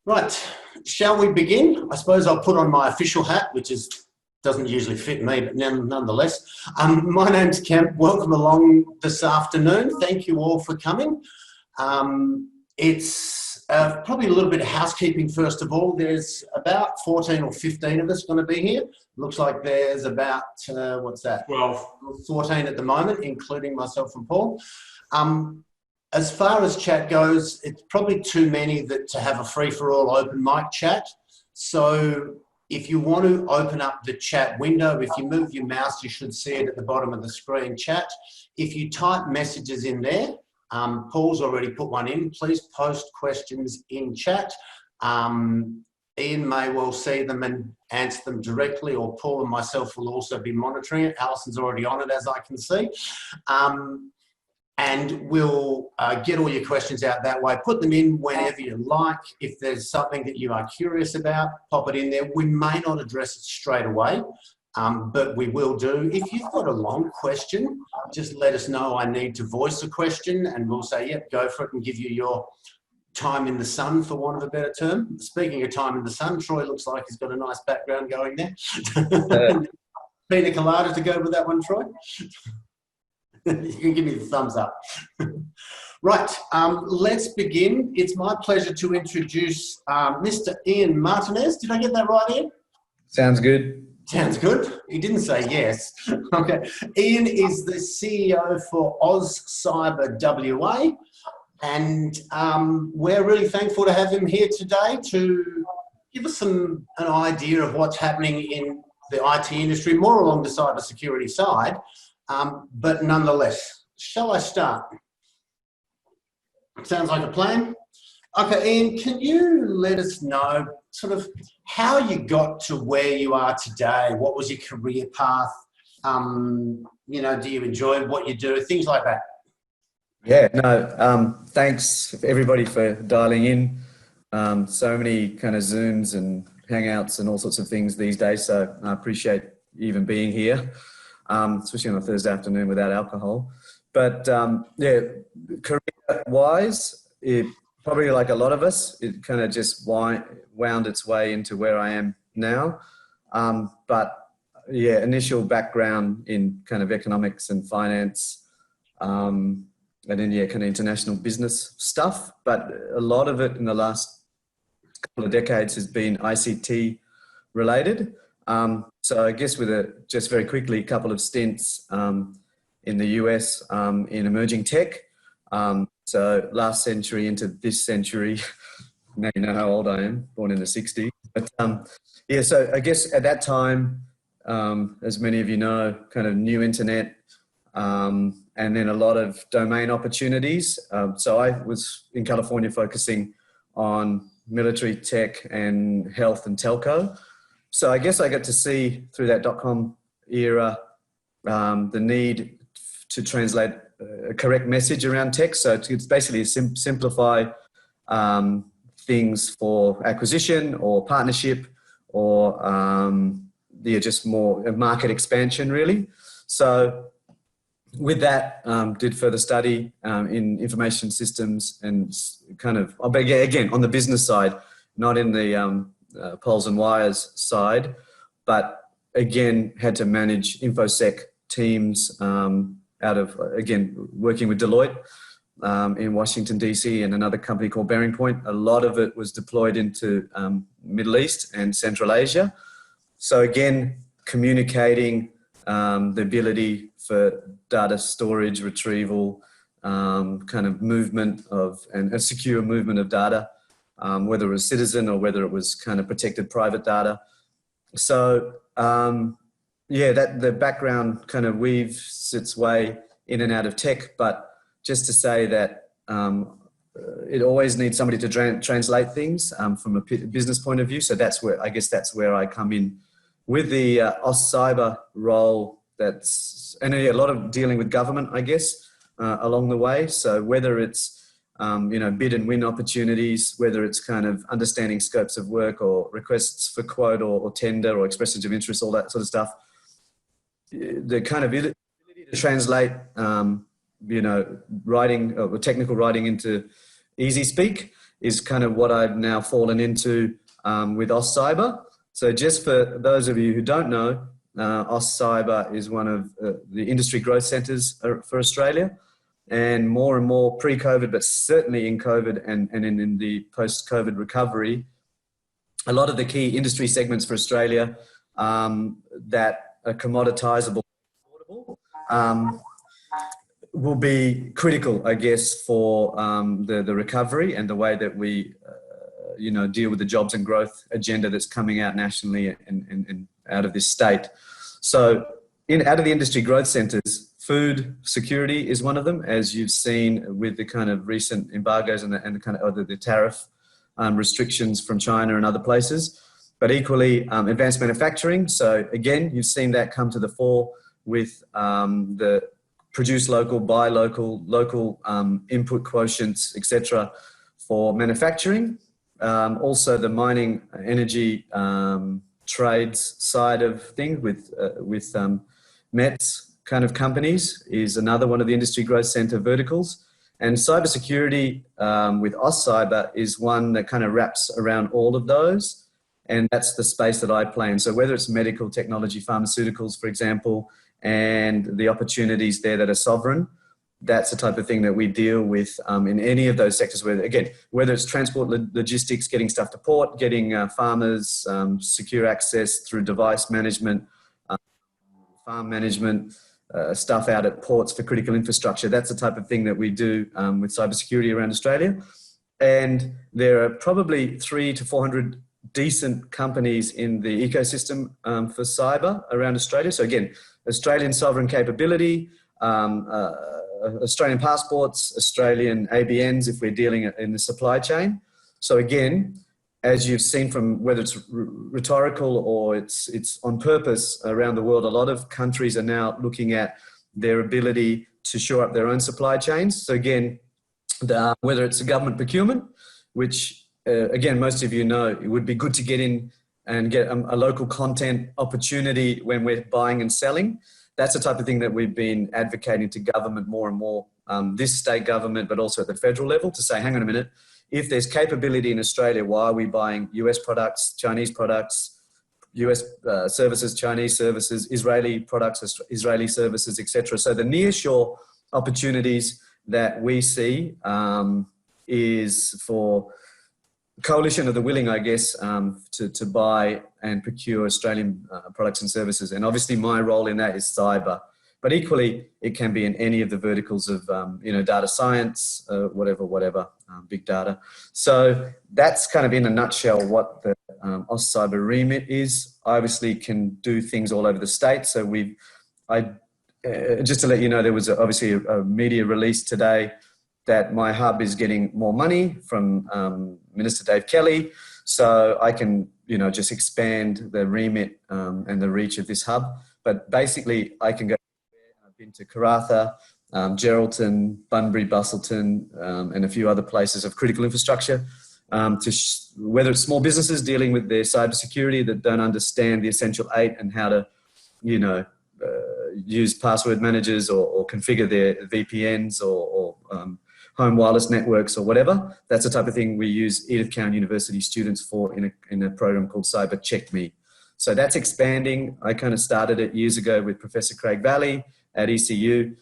Right, shall we begin? I suppose I'll put on my official hat, doesn't usually fit me, but nonetheless. My name's Kemp. Welcome along this afternoon. Thank you all for coming. It's probably a little bit of housekeeping first of all. There's about 14 or 15 of us going to be here. Looks like there's about, what's that? 12. 14 at the moment, including myself and Paul. As far as chat goes, it's probably too many to have a free-for-all open mic chat. So if you want to open up the chat window, if you move your mouse, you should see it at the bottom of the screen, chat. If you type messages in there, Paul's already put one in, please post questions in chat. Ian may well see them and answer them directly, or Paul and myself will also be monitoring it. Alison's already on it, as I can see. And we'll get all your questions out that way. Put them in whenever you like. If there's something that you are curious about, pop it in there. We may not address it straight away, but we will do. If you've got a long question, just let us know I need to voice a question and we'll say, yep, go for it, and give you your time in the sun, for want of a better term. Speaking of time in the sun, Troy looks like he's got a nice background going there. Pina colada to go with that one, Troy? You can give me the thumbs up. Right, let's begin. It's my pleasure to introduce Mr. Ian Martinez. Did I get that right, Ian? Sounds good. Sounds good. He didn't say yes. Okay. Ian is the CEO for Oz Cyber WA, and we're really thankful to have him here today to give us an idea of what's happening in the IT industry, more along the cybersecurity side. But nonetheless, shall I start? Sounds like a plan. Okay, Ian, can you let us know sort of how you got to where you are today? What was your career path? You know, do you enjoy what you do? Things like that. Yeah, no, thanks everybody for dialing in. So many kind of Zooms and Hangouts and all sorts of things these days. So I appreciate even being here. Especially on a Thursday afternoon without alcohol. But yeah, career-wise, probably like a lot of us, it kind of just wound its way into where I am now. But yeah, initial background in kind of economics and finance, and then yeah, kind of international business stuff. But a lot of it in the last couple of decades has been ICT related. So I guess with just very quickly, a couple of stints in the US in emerging tech. So last century into this century, now you know how old I am, born in the 60s. But yeah, so I guess at that time, as many of you know, kind of new internet, and then a lot of domain opportunities. So I was in California focusing on military tech and health and telco. So I guess I got to see through that dot-com era the need to translate a correct message around tech. So it's basically simplify things for acquisition or partnership or yeah, just more market expansion really. So with that, did further study in information systems and kind of, again, on the business side, not in the poles and wires side, but again, had to manage InfoSec teams out of, again, working with Deloitte in Washington, DC, and another company called Bearing Point. A lot of it was deployed into Middle East and Central Asia. So again, communicating the ability for data storage, retrieval, kind of movement of, and a secure movement of data, whether it was citizen or whether it was kind of protected private data. So yeah, the background kind of weaves its way in and out of tech, but just to say that it always needs somebody to translate things from a business point of view. So that's where, I guess that's where I come in with the Oz Cyber role. That's, and a lot of dealing with government, I guess, along the way. So whether it's you know, bid and win opportunities, whether it's kind of understanding scopes of work or requests for quote or tender or expressions of interest, all that sort of stuff. The kind of ability to translate, you know, writing or technical writing into easy speak is kind of what I've now fallen into with Aus Cyber. So just for those of you who don't know, Aus Cyber is one of the industry growth centres for Australia. And more pre-COVID, but certainly in COVID and in the post-COVID recovery, a lot of the key industry segments for Australia that are commoditizable, will be critical, I guess, for the recovery and the way that we, deal with the jobs and growth agenda that's coming out nationally and out of this state. So out of the industry growth centres, food security is one of them, as you've seen with the kind of recent embargoes and the kind of the tariff restrictions from China and other places. But equally, advanced manufacturing. So again, you've seen that come to the fore with the produce local, buy local, local input quotients, etc., for manufacturing. Also, the mining, energy, trades side of things with METS kind of companies is another one of the industry growth centre verticals. And cybersecurity with Aus Cyber is one that kind of wraps around all of those. And that's the space that I play in. So whether it's medical technology, pharmaceuticals, for example, and the opportunities there that are sovereign, that's the type of thing that we deal with in any of those sectors. Where, again, whether it's transport, logistics, getting stuff to port, getting farmers secure access through device management, farm management, stuff out at ports for critical infrastructure. That's the type of thing that we do with cybersecurity around Australia. And there are probably 300 to 400 decent companies in the ecosystem for cyber around Australia. So again, Australian sovereign capability, Australian passports, Australian ABNs if we're dealing in the supply chain. So again, as you've seen from whether it's rhetorical or it's on purpose around the world, a lot of countries are now looking at their ability to shore up their own supply chains. So again, whether it's a government procurement, which again, most of you know, it would be good to get in and get a local content opportunity when we're buying and selling. That's the type of thing that we've been advocating to government more and more, this state government, but also at the federal level, to say, hang on a minute, if there's capability in Australia, why are we buying US products, Chinese products, US services, Chinese services, Israeli products, Israeli services, etc. So the nearshore opportunities that we see is for coalition of the willing, I guess, to buy and procure Australian products and services. And obviously my role in that is cyber. But equally, it can be in any of the verticals of, data science, whatever, big data. So that's kind of in a nutshell what the Aus Cyber remit is. I obviously can do things all over the state. So just to let you know, there was obviously a media release today that my hub is getting more money from Minister Dave Kelly. So I can, just expand the remit and the reach of this hub. But basically, I can go. I've been to Karratha, Geraldton, Bunbury, Bustleton, and a few other places of critical infrastructure. Whether it's small businesses dealing with their cybersecurity that don't understand the Essential 8 and how to, use password managers or configure their VPNs or home wireless networks or whatever. That's the type of thing we use Edith Cowan University students for in a program called Cyber Check Me. So that's expanding. I kind of started it years ago with Professor Craig Valley at ECU.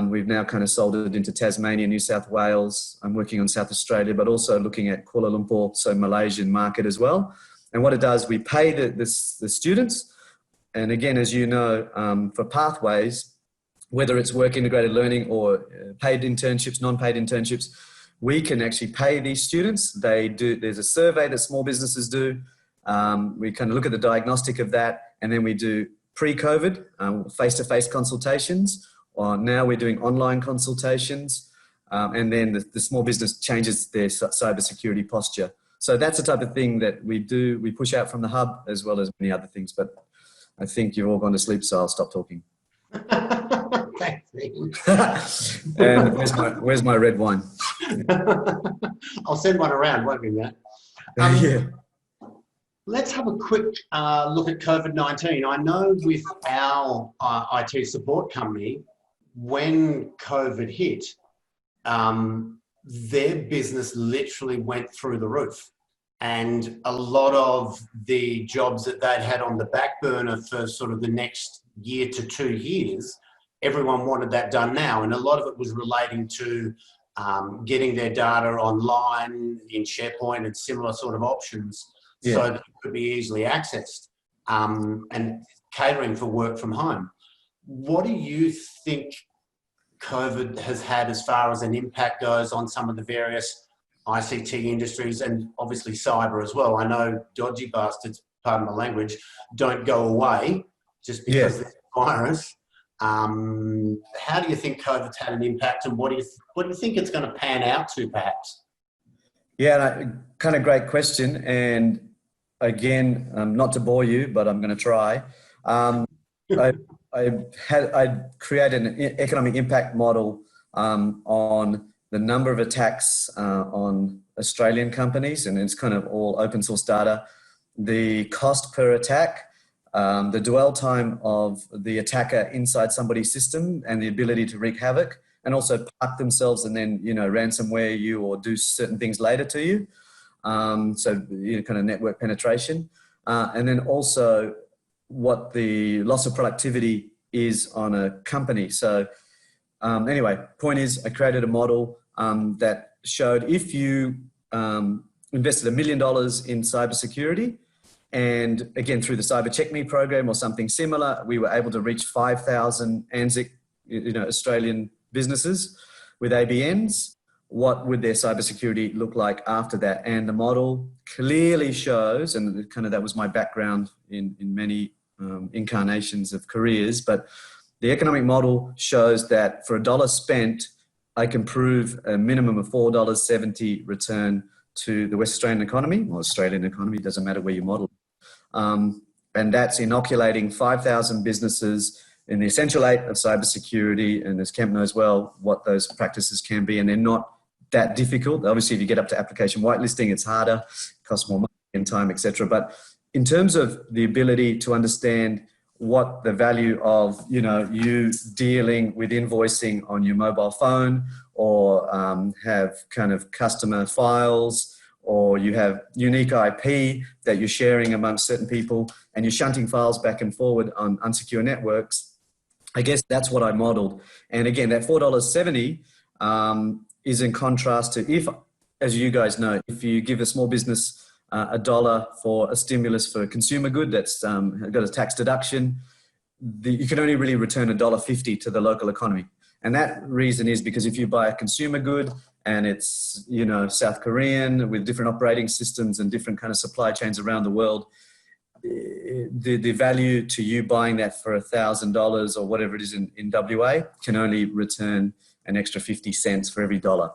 We've now kind of sold it into Tasmania, New South Wales. I'm working on South Australia, but also looking at Kuala Lumpur, so Malaysian market as well. And what it does, we pay the students. And again, as you know, for pathways, whether it's work integrated learning or paid internships, non-paid internships, we can actually pay these students. There's a survey that small businesses do. We kind of look at the diagnostic of that, and then we do pre-COVID face-to-face consultations. Now we're doing online consultations, and then the small business changes their cybersecurity posture. So that's the type of thing that we do. We push out from the hub as well as many other things. But I think you've all gone to sleep, so I'll stop talking. And where's my red wine? I'll send one around, won't we, Matt? Yeah. Let's have a quick look at COVID-19. I know with our IT support company, when COVID hit, their business literally went through the roof. And a lot of the jobs that they'd had on the back burner for sort of the next year to 2 years, everyone wanted that done now. And a lot of it was relating to getting their data online in SharePoint and similar sort of options, so that it could be easily accessed, and catering for work from home. What do you think COVID has had as far as an impact goes on some of the various ICT industries, and obviously cyber as well? I know dodgy bastards, pardon my language, don't go away just because there's a virus. How do you think COVID's had an impact, and what do you think it's going to pan out to, perhaps? Yeah, kind of great question. And again, not to bore you, but I'm going to try. I created an economic impact model on the number of attacks on Australian companies, and it's kind of all open source data, the cost per attack, the dwell time of the attacker inside somebody's system and the ability to wreak havoc, and also park themselves and then, ransomware you or do certain things later to you. So, kind of network penetration. And then also what the loss of productivity is on a company. So anyway, point is I created a model that showed if you invested $1 million in cybersecurity, and again, through the Cyber Check Me program or something similar, we were able to reach 5,000 ANZIC, Australian businesses with ABNs. What would their cybersecurity look like after that? And the model clearly shows, and kind of that was my background in many incarnations of careers, but the economic model shows that for $1 spent, I can prove a minimum of $4.70 return to the West Australian economy, or Australian economy, doesn't matter where you model. And that's inoculating 5,000 businesses in the essential 8 of cybersecurity. And as Kemp knows well, what those practices can be, and they're not that difficult. Obviously, if you get up to application whitelisting, it's harder, costs more money and time, etc. But in terms of the ability to understand what the value of, you dealing with invoicing on your mobile phone, or have kind of customer files, or you have unique IP that you're sharing amongst certain people and you're shunting files back and forward on unsecure networks, I guess that's what I modeled. And again, that $4.70 is in contrast to if, as you guys know, if you give a small business $1 for a stimulus for a consumer good that's got a tax deduction, you can only really return $1.50 to the local economy. And that reason is because if you buy a consumer good and it's, South Korean with different operating systems and different kind of supply chains around the world, the value to you buying that for $1,000 or whatever it is in WA can only return an extra 50 cents for every dollar.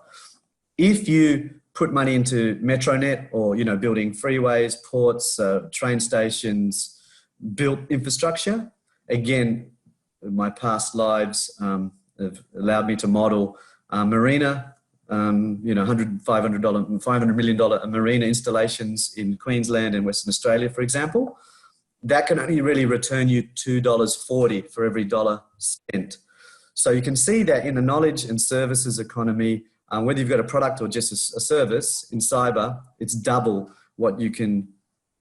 If you put money into Metronet or, building freeways, ports, train stations, built infrastructure, again, my past lives have allowed me to model marina, $500 million marina installations in Queensland and Western Australia, for example. That can only really return you $2.40 for every dollar spent. So you can see that in the knowledge and services economy, whether you've got a product or just a service in cyber, it's double what you can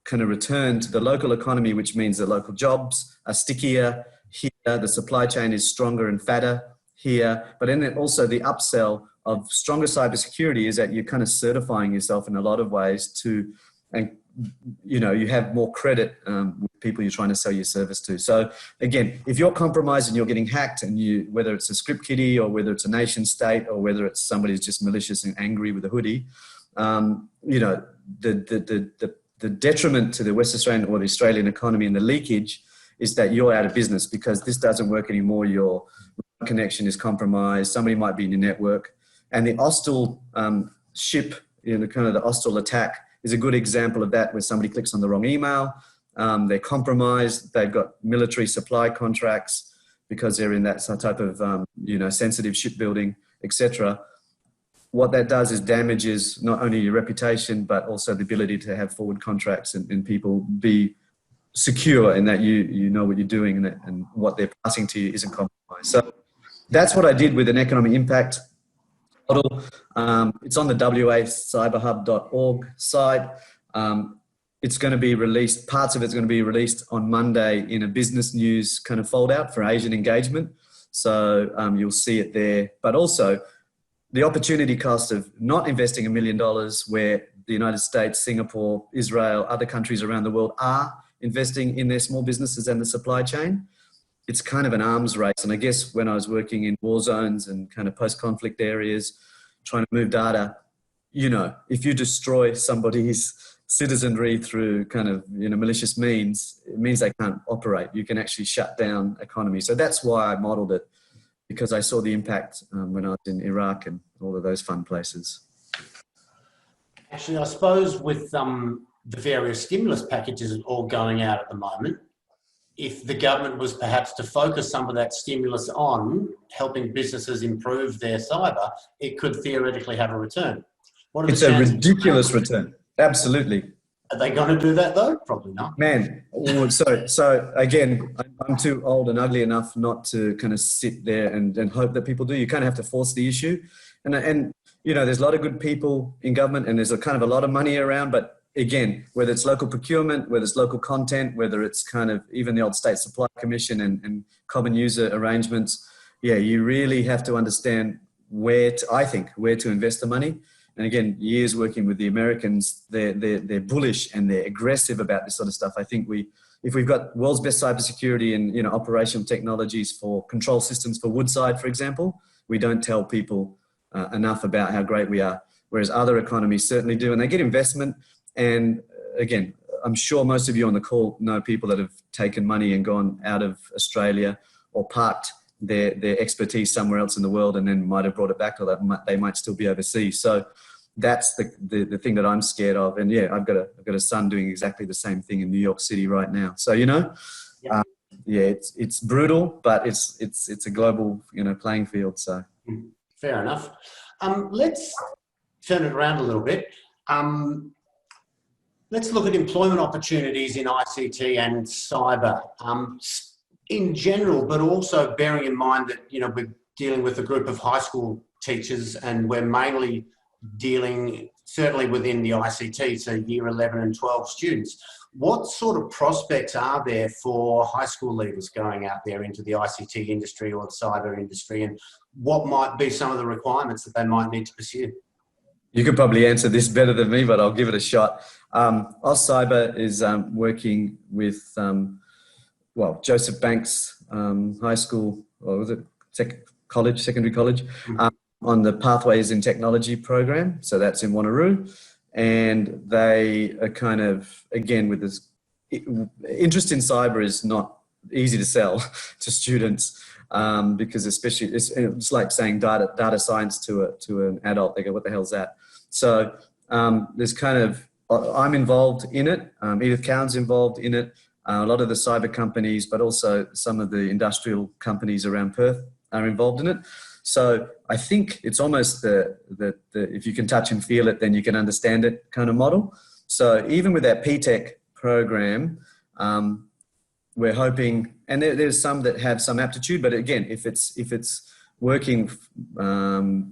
kind of return to the local economy, which means the local jobs are stickier here, the supply chain is stronger and fatter here, but then also the upsell of stronger cybersecurity is that you're kind of certifying yourself in a lot of ways to, and you have more credit with people you're trying to sell your service to. So again, if you're compromised and you're getting hacked, and whether it's a script kiddie or whether it's a nation state or whether it's somebody who's just malicious and angry with a hoodie, the detriment to the West Australian or the Australian economy and the leakage is that you're out of business because this doesn't work anymore. Your connection is compromised. Somebody might be in your network. And the hostile ship, kind of the hostile attack is a good example of that, where somebody clicks on the wrong email, they're compromised, they've got military supply contracts because they're in that type of, sensitive shipbuilding, etc. What that does is damages not only your reputation, but also the ability to have forward contracts and people be secure in that you know what you're doing and what they're passing to you isn't compromised. So that's what I did with an economic impact model. It's on the wacyberhub.org site. It's going to be released, parts of it's going to be released on Monday in a business news kind of fold out for Asian engagement. So you'll see it there. But also the opportunity cost of not investing $1 million where the United States, Singapore, Israel, other countries around the world are investing in their small businesses and the supply chain. It's kind of an arms race. And I guess when I was working in war zones and kind of post-conflict areas, trying to move data, you know, if you destroy somebody's citizenry through kind of, you know, malicious means, it means they can't operate. You can actually shut down economies. So that's why I modeled it, because I saw the impact when I was in Iraq and all of those fun places. Actually, I suppose with the various stimulus packages all going out at the moment, if the government was perhaps to focus some of that stimulus on helping businesses improve their cyber, it could theoretically have a return. It's a ridiculous return. Absolutely. Are they going to do that though? Probably not. Man, so again, I'm too old and ugly enough not to kind of sit there and hope that people do. You kind of have to force the issue. And you know, there's a lot of good people in government and there's a kind of a lot of money around, but again, whether it's local procurement, whether it's local content, whether it's kind of even the old state supply commission and common user arrangements, yeah, you really have to understand where to invest the money. And again, years working with the Americans, they're bullish and they're aggressive about this sort of stuff. I think if we've got world's best cybersecurity and, you know, operational technologies for control systems for Woodside, for example, we don't tell people enough about how great we are, whereas other economies certainly do, and they get investment. And again, I'm sure most of you on the call know people that have taken money and gone out of Australia or parked their expertise somewhere else in the world and then might have brought it back, or that they might still be overseas. So that's the thing that I'm scared of. And yeah, I've got a son doing exactly the same thing in New York City right now. So, you know, yeah, it's brutal, but it's a global, you know, playing field. So fair enough. Let's turn it around a little bit. Let's look at employment opportunities in ICT and cyber in general, but also bearing in mind that, you know, we're dealing with a group of high school teachers and we're mainly dealing certainly within the ICT, so year 11 and 12 students. What sort of prospects are there for high school leavers going out there into the ICT industry or the cyber industry, and what might be some of the requirements that they might need to pursue? You could probably answer this better than me, but I'll give it a shot. Cyber is working with, Joseph Banks High School, or was it secondary college, on the Pathways in Technology program. So that's in Wanneroo. And they are kind of, again, with this interest in cyber is not easy to sell to students. Because especially it's like saying data science to an adult. They go, what the hell's that? So there's kind of, I'm involved in it. Edith Cowan's involved in it. A lot of the cyber companies, but also some of the industrial companies around Perth are involved in it. So I think it's almost the if you can touch and feel it, then you can understand it kind of model. So even with that PTech program, we're hoping, and there's some that have some aptitude, but again, if it's working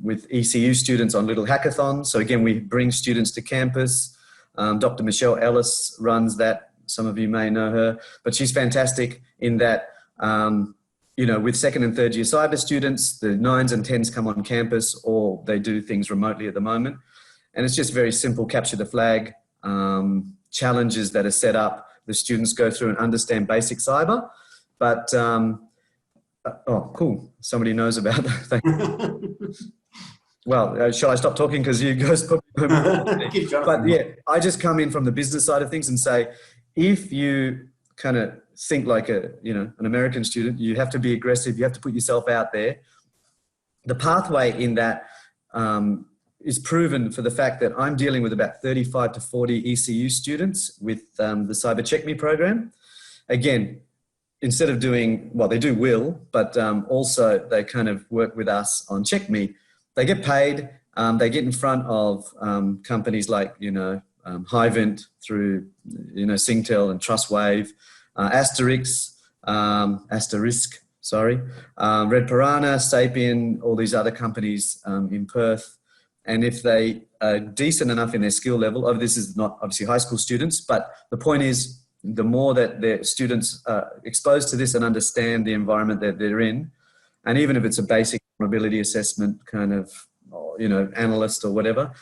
with ECU students on little hackathons, so again, we bring students to campus. Dr. Michelle Ellis runs that. Some of you may know her, but she's fantastic in that, with second and third year cyber students, the 9s and 10s come on campus, or they do things remotely at the moment. And it's just very simple, capture the flag, challenges that are set up. The students go through and understand basic cyber, but, oh, cool. Somebody knows about that. Thank you. Well, shall I stop talking? Because you guys probably know. But yeah, I just come in from the business side of things and say, if you kind of think like an American student, you have to be aggressive. You have to put yourself out there. The pathway in that is proven for the fact that I'm dealing with about 35 to 40 ECU students with the Cyber Check Me program. Again, instead of doing, well, they do will, but also they kind of work with us on Check Me. They get paid. They get in front of companies like, Hyvent through, Singtel and Trustwave, Asterisk, sorry, Red Piranha, Sapien, all these other companies in Perth. And if they are decent enough in their skill level, this is not obviously high school students, but the point is the more that their students are exposed to this and understand the environment that they're in, and even if it's a basic vulnerability assessment kind of, analyst or whatever,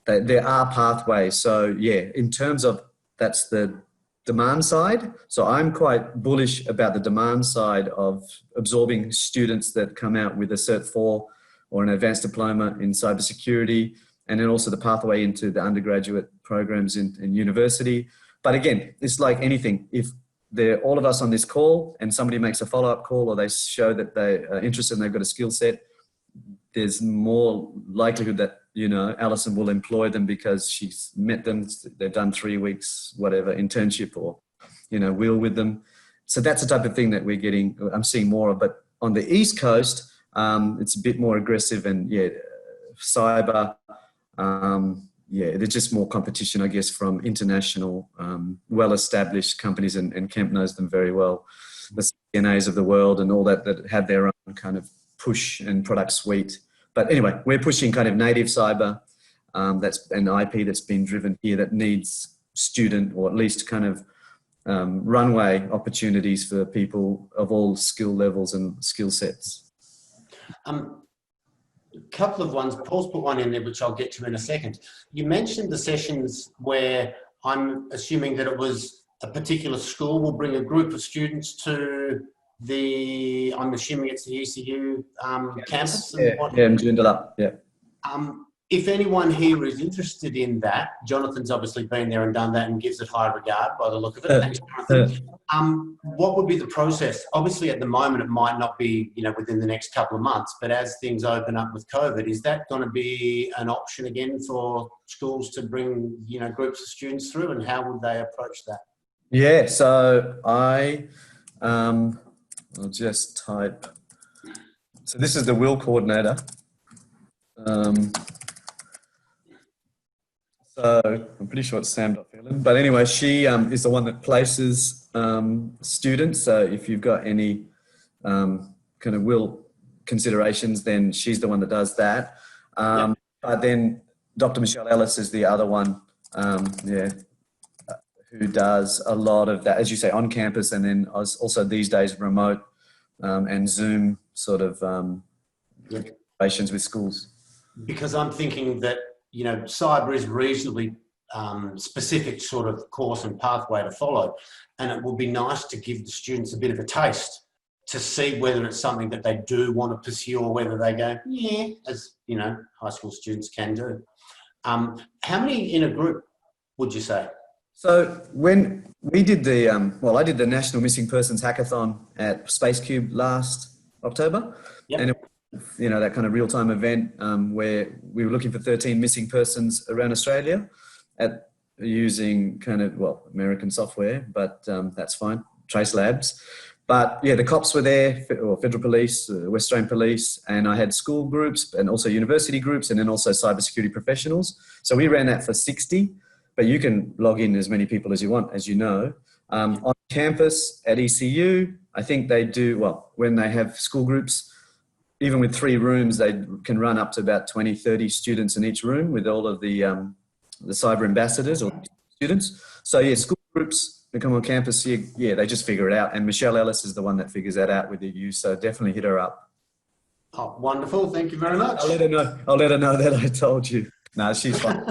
there are pathways. So yeah, in terms of that's the demand side. So I'm quite bullish about the demand side of absorbing students that come out with a Cert 4 or an advanced diploma in cybersecurity, and then also the pathway into the undergraduate programs in university. But again, it's like anything. If they're all of us on this call and somebody makes a follow-up call or they show that they are interested and they've got a skill set, there's more likelihood that, Alison will employ them because she's met them, they've done 3 weeks, whatever, internship or, wheel with them. So that's the type of thing that I'm seeing more of. But on the East Coast, it's a bit more aggressive and cyber. There's just more competition, I guess, from international, well-established companies, and Kemp knows them very well. The CNAs of the world and all that have their own kind of push and product suite. But anyway, we're pushing kind of native cyber, that's an IP that's been driven here that needs student or at least kind of runway opportunities for people of all skill levels and skill sets. A couple of ones. Paul's put one in there, which I'll get to in a second. You mentioned the sessions where I'm assuming that it was a particular school will bring a group of students to I'm assuming it's the ECU campus. In Joondalup, yeah. If anyone here is interested in that, Jonathan's obviously been there and done that and gives it high regard by the look of it. Thanks, Jonathan. What would be the process? Obviously, at the moment, it might not be, within the next couple of months, but as things open up with COVID, is that going to be an option again for schools to bring, groups of students through, and how would they approach that? Yeah, so I'll just type. So this is the Will coordinator. So I'm pretty sure it's Sam.Phelan. But anyway, she is the one that places students. So if you've got any kind of will considerations, then she's the one that does that. But then Dr. Michelle Ellis is the other one, who does a lot of that, as you say, on campus, and then also these days remote and Zoom sort of relations with schools. Because I'm thinking that, cyber is reasonably specific sort of course and pathway to follow. And it would be nice to give the students a bit of a taste to see whether it's something that they do want to pursue or whether they go, yeah, as, high school students can do. How many in a group would you say? So when we did I did the National Missing Persons Hackathon at Space Cube last October. Yep. And that kind of real-time event where we were looking for 13 missing persons around Australia using kind of, American software, but that's fine, Trace Labs. But yeah, the cops were there, or Federal Police, West Australian Police, and I had school groups and also university groups, and then also cybersecurity professionals. So we ran that for 60, but you can log in as many people as you want, as you know. On campus at ECU, I think they do, when they have school groups, even with 3 rooms, they can run up to about 20, 30 students in each room with all of the cyber ambassadors or students. So yeah, school groups that come on campus, they just figure it out. And Michelle Ellis is the one that figures that out with you. So definitely hit her up. Oh, wonderful. Thank you very much. I'll let her know that I told you. No, she's fine.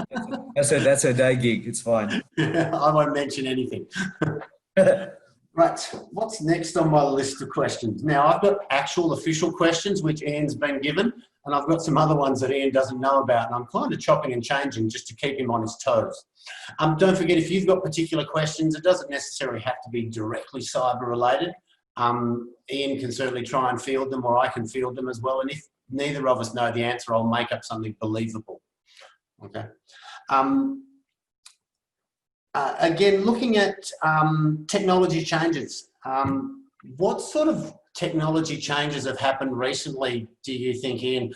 That's her day gig. It's fine. I won't mention anything. Right, what's next on my list of questions? Now, I've got actual official questions, which Ian's been given, and I've got some other ones that Ian doesn't know about, and I'm kind of chopping and changing just to keep him on his toes. Don't forget, if you've got particular questions, it doesn't necessarily have to be directly cyber related. Ian can certainly try and field them, or I can field them as well, and if neither of us know the answer, I'll make up something believable. Okay. Again, looking at technology changes, what sort of technology changes have happened recently, do you think, Ian?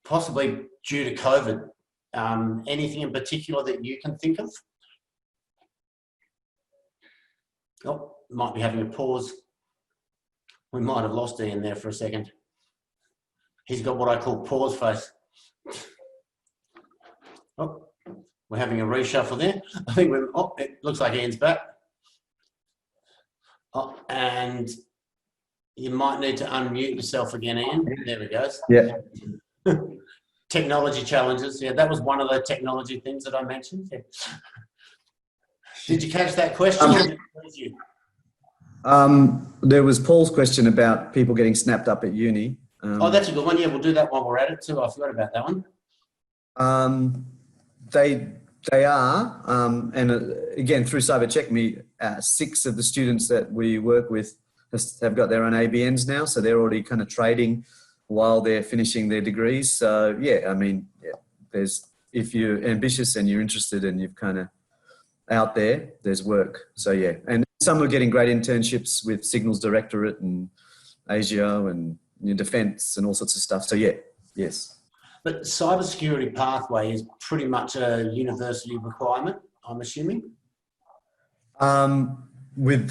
Possibly due to COVID. Anything in particular that you can think of? Oh, might be having a pause. We might have lost Ian there for a second. He's got what I call pause face. Oh, we're having a reshuffle there. I think we're, oh, it looks like Ian's back. Oh, and you might need to unmute yourself again, Ian. There we go. Yeah. Technology challenges. Yeah, that was one of the technology things that I mentioned. Yeah. Did you catch that question? Or did it please you? There was Paul's question about people getting snapped up at uni. Oh, that's a good one. Yeah, we'll do that while we're at it too. I forgot about that one. They are, and again, through Cyber Check Me, 6 of the students that we work with have got their own ABNs now, so they're already kind of trading while they're finishing their degrees. So yeah, I mean, yeah, if you're ambitious and you're interested and you've kind of out there, there's work. So yeah, and some are getting great internships with Signals Directorate and ASIO and defence and all sorts of stuff. So yeah, yes. But cybersecurity pathway is pretty much a university requirement, I'm assuming. You're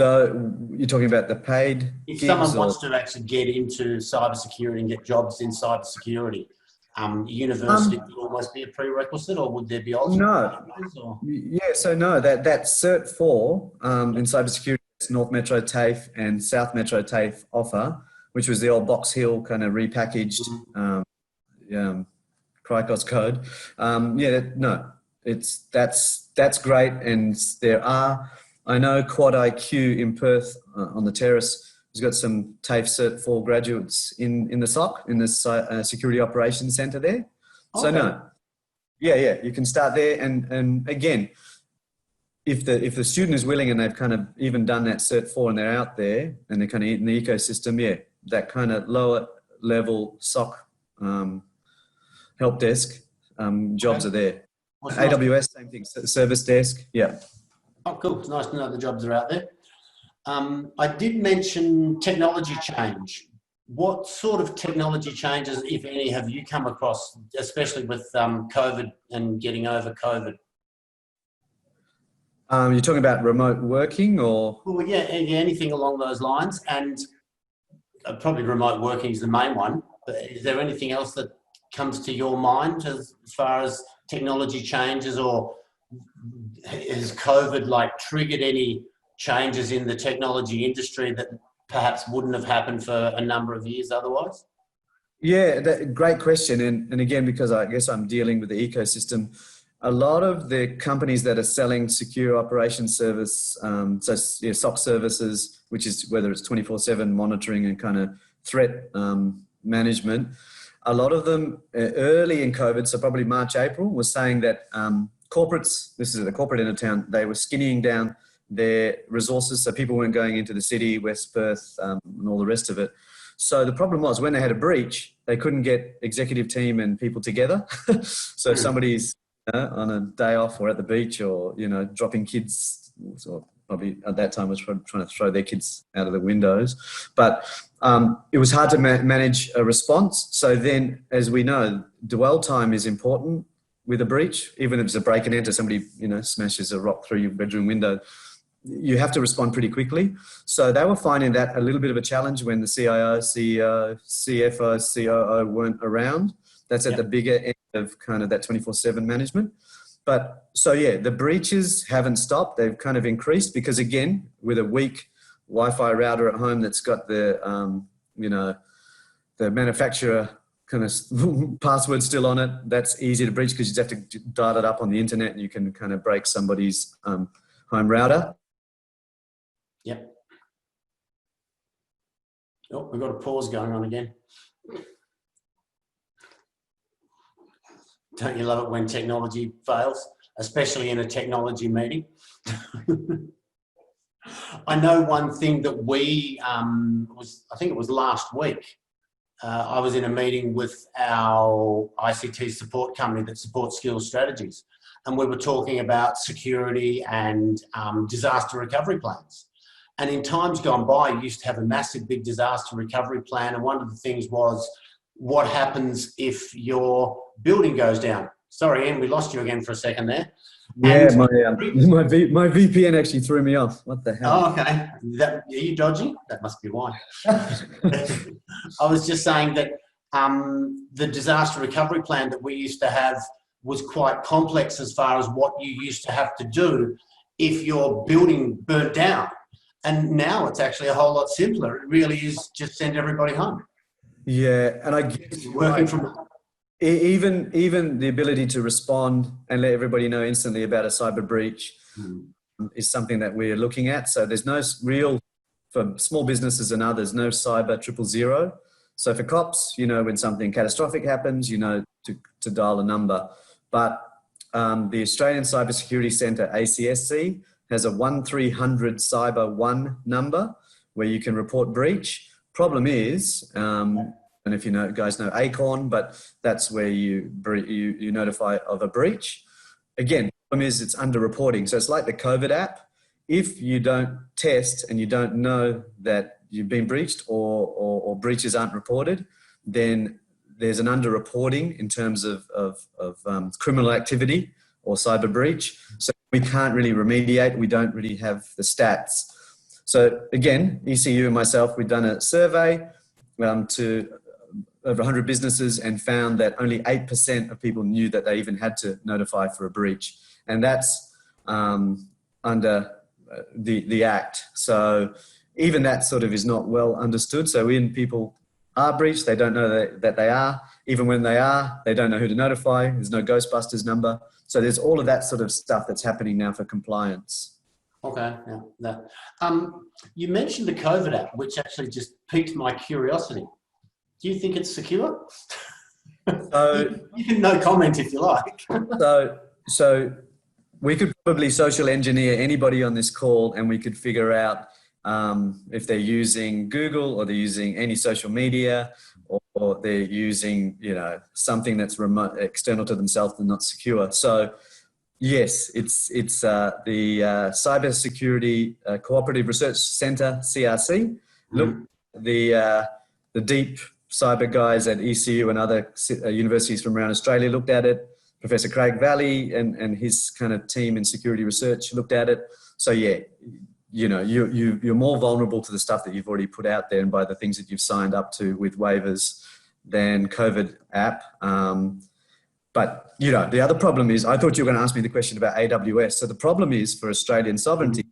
talking about the paid if gigs, someone wants to actually get into cybersecurity and get jobs in cybersecurity, university would almost be a prerequisite, or would there be alternate pathways, or? Yeah, so no, that Cert 4 in cybersecurity, North Metro TAFE and South Metro TAFE offer, which was the old Box Hill kind of repackaged Cricos code. That's great, and there are. I know Quad IQ in Perth on the terrace has got some TAFE Cert 4 graduates in the SOC, in the Security Operations Centre there. Okay. So no, yeah, you can start there. And again, if the student is willing and they've kind of even done that Cert 4 and they're out there and they're kind of in the ecosystem, yeah, that kind of lower level SOC help desk jobs are there. AWS, same thing, service desk, yeah. Oh, cool. It's nice to know the jobs are out there. I did mention technology change. What sort of technology changes, if any, have you come across, especially with COVID and getting over COVID? You're talking about remote working or? Well, yeah, anything along those lines. And probably remote working is the main one. But is there anything else that comes to your mind as far as technology changes, or has COVID triggered any changes in the technology industry that perhaps wouldn't have happened for a number of years otherwise? Yeah, great question. And again, because I guess I'm dealing with the ecosystem, a lot of the companies that are selling secure operations service, SOC services, which is whether it's 24/7 monitoring and kind of threat management, a lot of them early in COVID, so probably March, April, was saying that corporates, this is at the corporate end of town, they were skinnying down their resources, so people weren't going into the city, West Perth, and all the rest of it. So the problem was when they had a breach, they couldn't get executive team and people together. So if somebody's on a day off or at the beach or, dropping kids, or probably at that time was trying to throw their kids out of the windows. But it was hard to manage a response. So then, as we know, dwell time is important with a breach. Even if it's a break and enter, somebody, smashes a rock through your bedroom window, you have to respond pretty quickly. So they were finding that a little bit of a challenge when the CIO, CEO, CFO, COO weren't around. That's at the bigger end of kind of that 24/7 management. But so yeah, the breaches haven't stopped. They've kind of increased because again, with a weak Wi-Fi router at home that's got the, the manufacturer kind of password still on it, that's easy to breach because you just have to dial it up on the internet and you can kind of break somebody's home router. Yep. Oh, we've got a pause going on again. Don't you love it when technology fails, especially in a technology meeting? I know one thing that we, I think it was last week, I was in a meeting with our ICT support company that supports skills strategies, and we were talking about security and disaster recovery plans. And in times gone by, you used to have a massive big disaster recovery plan, and one of the things was, what happens if your building goes down? Sorry, Ian, we lost you again for a second there. Yeah, And my VPN actually threw me off. What the hell? oh, okay. Are you dodgy? That must be why. I was just saying that the disaster recovery plan that we used to have was quite complex as far as what you used to have to do if your building burnt down. And now it's actually a whole lot simpler. It really is just send everybody home. Yeah, and I guess Working from even the ability to respond and let everybody know instantly about a cyber breach is something that we're looking at. So there's no real, for small businesses and others, no cyber 000. So for cops, you know, when something catastrophic happens, you know to dial a number. But the Australian Cybersecurity Centre, ACSC, has a 1300 Cyber 1 number where you can report breach. Problem is, and if you know, guys know ACORN, but that's where you notify of a breach. Again, the problem is it's under-reporting. So it's like the COVID app. If you don't test and you don't know that you've been breached or breaches aren't reported, then there's an under-reporting in terms of criminal activity or cyber breach. So we can't really remediate. We don't really have the stats. So again, ECU and myself, we've done a survey to over 100 businesses and found that only 8% of people knew that they even had to notify for a breach. And that's under the Act. So even that sort of is not well understood. So when people are breached, they don't know that they are. Even when they are, they don't know who to notify. There's no Ghostbusters number. So there's all of that sort of stuff that's happening now for compliance. Okay, yeah. You mentioned the COVID app, which actually just piqued my curiosity. Do you think it's secure? So, you can no comment if you like. so we could probably social engineer anybody on this call and we could figure out if they're using Google or they're using any social media or they're using, you know, something that's remote, external to themselves and not secure. So yes, it's the Cybersecurity Cooperative Research Centre, CRC. Look, the deep cyber guys at ECU and other universities from around Australia looked at it. Professor Craig Valley and his kind of team in security research looked at it. So yeah, you know, you're more vulnerable to the stuff that you've already put out there and by the things that you've signed up to with waivers than COVID app. But, you know, the other problem is, I thought you were going to ask me the question about AWS. So the problem is for Australian sovereignty,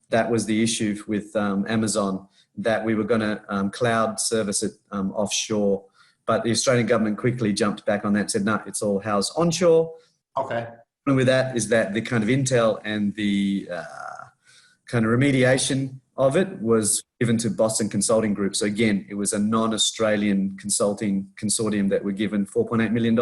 that was the issue with Amazon, that we were going to cloud service it offshore. But the Australian government quickly jumped back on that and said, no, it's all housed onshore. Okay. The problem with that is that the kind of intel and the kind of remediation of it was given to Boston Consulting Group. So again, it was a non-Australian consulting consortium that were given $4.8 million.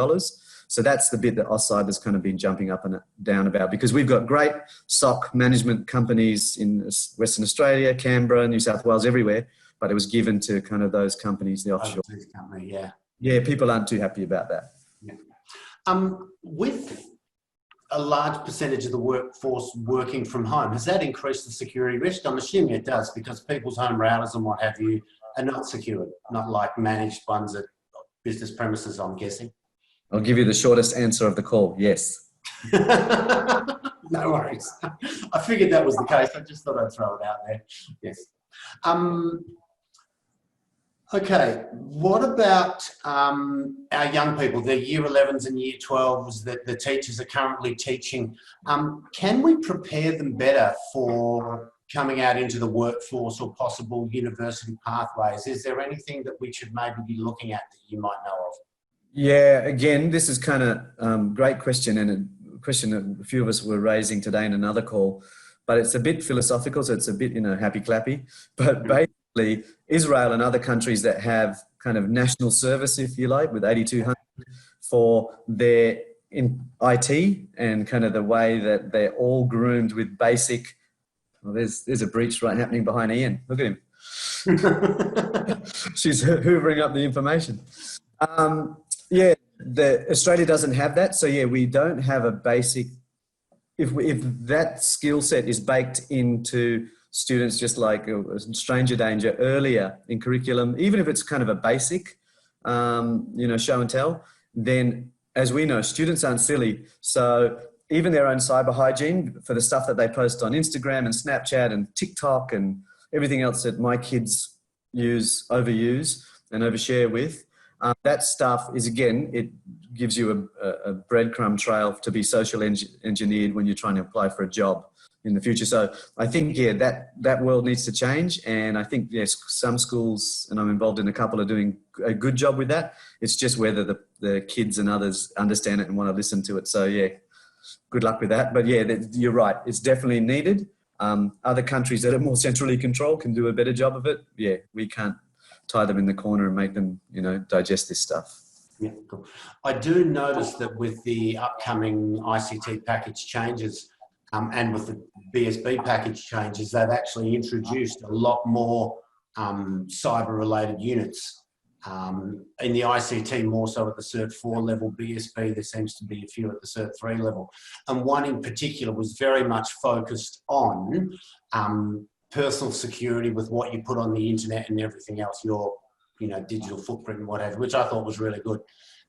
So that's the bit that AusCyber has kind of been jumping up and down about, because we've got great SOC management companies in Western Australia, Canberra, New South Wales, everywhere, but it was given to kind of those companies, the offshore. Company, yeah. Yeah, people aren't too happy about that. Yeah. With a large percentage of the workforce working from home, has that increased the security risk? I'm assuming it does, because people's home routers and what have you are not secured, not like managed ones at business premises, I'm guessing. I'll give you the shortest answer of the call. Yes. No worries. I figured that was the case. I just thought I'd throw it out there. Yes. Okay. What about our young people, the year 11s and year 12s that the teachers are currently teaching? Can we prepare them better for coming out into the workforce or possible university pathways? Is there anything that we should maybe be looking at that you might know of? Yeah, again, this is kind of great question, and a question that a few of us were raising today in another call, but it's a bit philosophical, so it's a bit, you know, happy clappy. But basically, Israel and other countries that have kind of national service, if you like, with 8,200 for their in IT and kind of the way that they're all groomed with basic. Well, there's a breach right happening behind Ian. Look at him. She's hoovering up the information. Yeah, Australia doesn't have that. So yeah, we don't have a basic, if that skill set is baked into students, just like a stranger danger earlier in curriculum, even if it's kind of a basic, you know, show and tell, then as we know, students aren't silly. So even their own cyber hygiene for the stuff that they post on Instagram and Snapchat and TikTok and everything else that my kids overuse and overshare with, that stuff is, again, it gives you a breadcrumb trail to be social engineered when you're trying to apply for a job in the future. So I think, yeah, that world needs to change. And I think, yes, some schools, and I'm involved in a couple, are doing a good job with that. It's just whether the kids and others understand it and want to listen to it. So, yeah, good luck with that. But, yeah, you're right. It's definitely needed. Other countries that are more centrally controlled can do a better job of it. Yeah, we can't tie them in the corner and make them, digest this stuff. Yeah, cool. I do notice that with the upcoming ICT package changes, and with the BSB package changes, they've actually introduced a lot more cyber-related units. In the ICT, more so at the Cert 4 level, BSB, there seems to be a few at the Cert 3 level. And one in particular was very much focused on personal security with what you put on the internet and everything else, your digital footprint and whatever, which I thought was really good.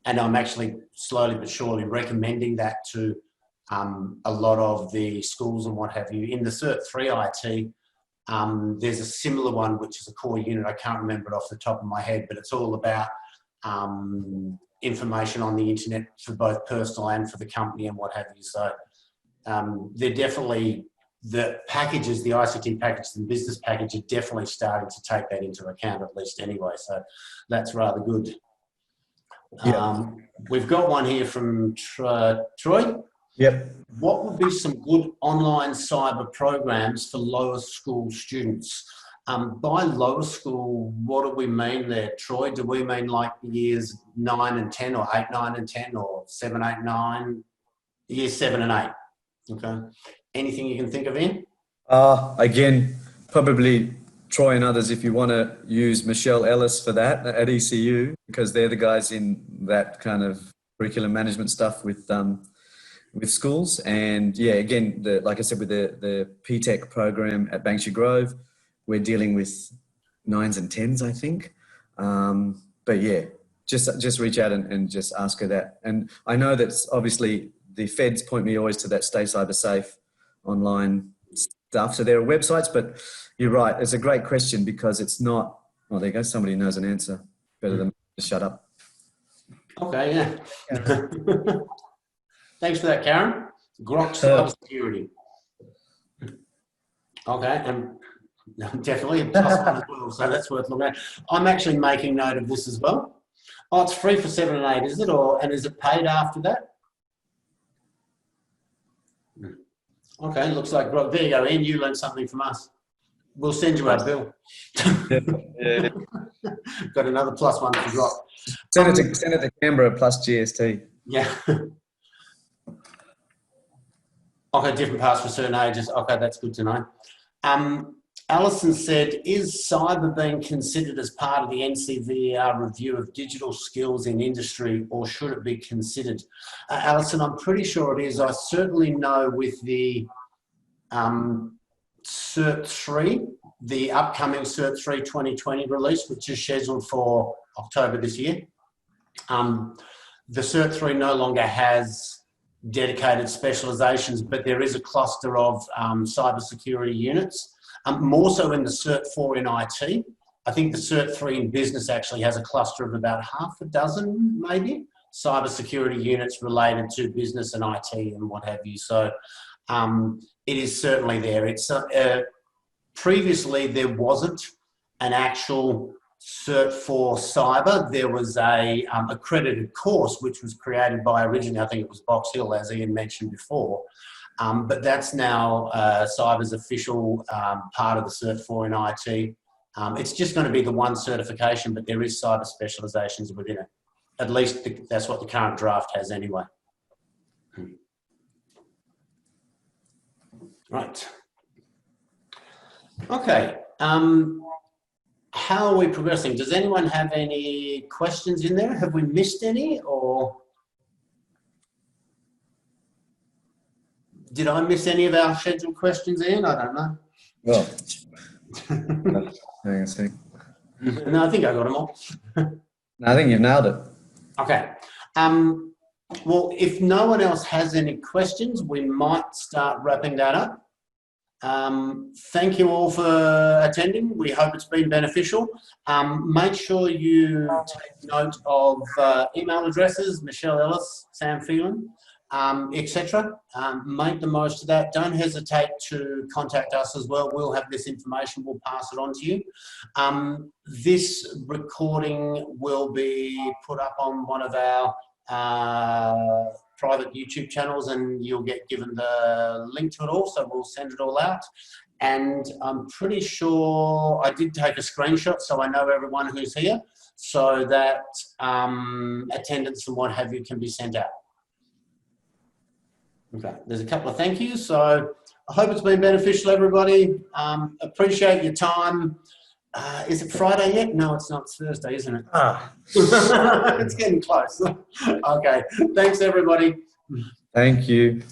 And I'm actually slowly but surely recommending that to a lot of the schools and what have you. In the Cert 3 IT, there's a similar one, which is a core unit. I can't remember it off the top of my head, but it's all about information on the internet for both personal and for the company and what have you. So they're definitely, the packages, the ICT packages and business package are definitely starting to take that into account, at least anyway. So that's rather good. Yeah. We've got one here from Troy. Yep. What would be some good online cyber programs for lower school students? By lower school, what do we mean there, Troy? Do we mean like years 9 and 10, or 8, 9 and 10, or 7, 8, 9? Years 7 and 8. Okay. Anything you can think of, Ian? Again, probably Troy and others, if you want to use Michelle Ellis for that at ECU, because they're the guys in that kind of curriculum management stuff with schools. And yeah, again, like I said, with the PTech program at Banksia Grove, we're dealing with 9s and 10s, I think. But yeah, just reach out and just ask her that. And I know that obviously the feds point me always to that Stay Cyber Safe online stuff. So there are websites, but you're right. It's a great question because it's not, oh, there you go. Somebody knows an answer better than me. Just shut up. Okay, yeah. Thanks for that, Karen. Grok cybersecurity. Okay, and definitely a plus one as well, so that's worth looking at. I'm actually making note of this as well. Oh, it's free for 7 and 8, is it? And is it paid after that? Okay, looks like Grok. There you go, Ian. You learned something from us. We'll send you our bill. Yeah. Got another plus one for Grok. Send it to Canberra plus GST. Yeah. Okay, different paths for certain ages. Okay, that's good to know. Alison said, is cyber being considered as part of the NCVER review of digital skills in industry, or should it be considered? Alison, I'm pretty sure it is. I certainly know with the Cert 3, the upcoming Cert 3 2020 release, which is scheduled for October this year, the Cert 3 no longer has dedicated specialisations, but there is a cluster of cybersecurity units, more so in the Cert 4 in IT. I think the Cert 3 in business actually has a cluster of about half a dozen, maybe, cybersecurity units related to business and IT and what have you. So it is certainly there. It's previously there wasn't an actual Cert 4 cyber. There was a accredited course which was created by, originally I think it was Box Hill, as Ian mentioned before, but that's now cyber's official part of the Cert 4 in IT. It's just going to be the one certification, but there is cyber specialisations within it. At least that's what the current draft has anyway. Right. Okay. How are we progressing? Does anyone have any questions in there? Have we missed any, or did I miss any of our scheduled questions, Ian? I don't know. Well, hang on a sec. No, I think I got them all. No, I think you've nailed it. Okay. Well, if no one else has any questions, we might start wrapping that up. Thank you all for attending. We hope it's been beneficial. Make sure you take note of email addresses, Michelle Ellis, Sam Phelan, etc. Make the most of that. Don't hesitate to contact us as well. We'll have this information. We'll pass it on to you. This recording will be put up on one of our private YouTube channels, and you'll get given the link to it all, so we'll send it all out. And I'm pretty sure I did take a screenshot so I know everyone who's here, so that attendance and what have you can be sent out. Okay, there's a couple of thank yous, so I hope it's been beneficial, everybody. Appreciate your time. Is it Friday yet? No, it's not. It's Thursday, isn't it? It's getting close. Okay. Thanks, everybody. Thank you.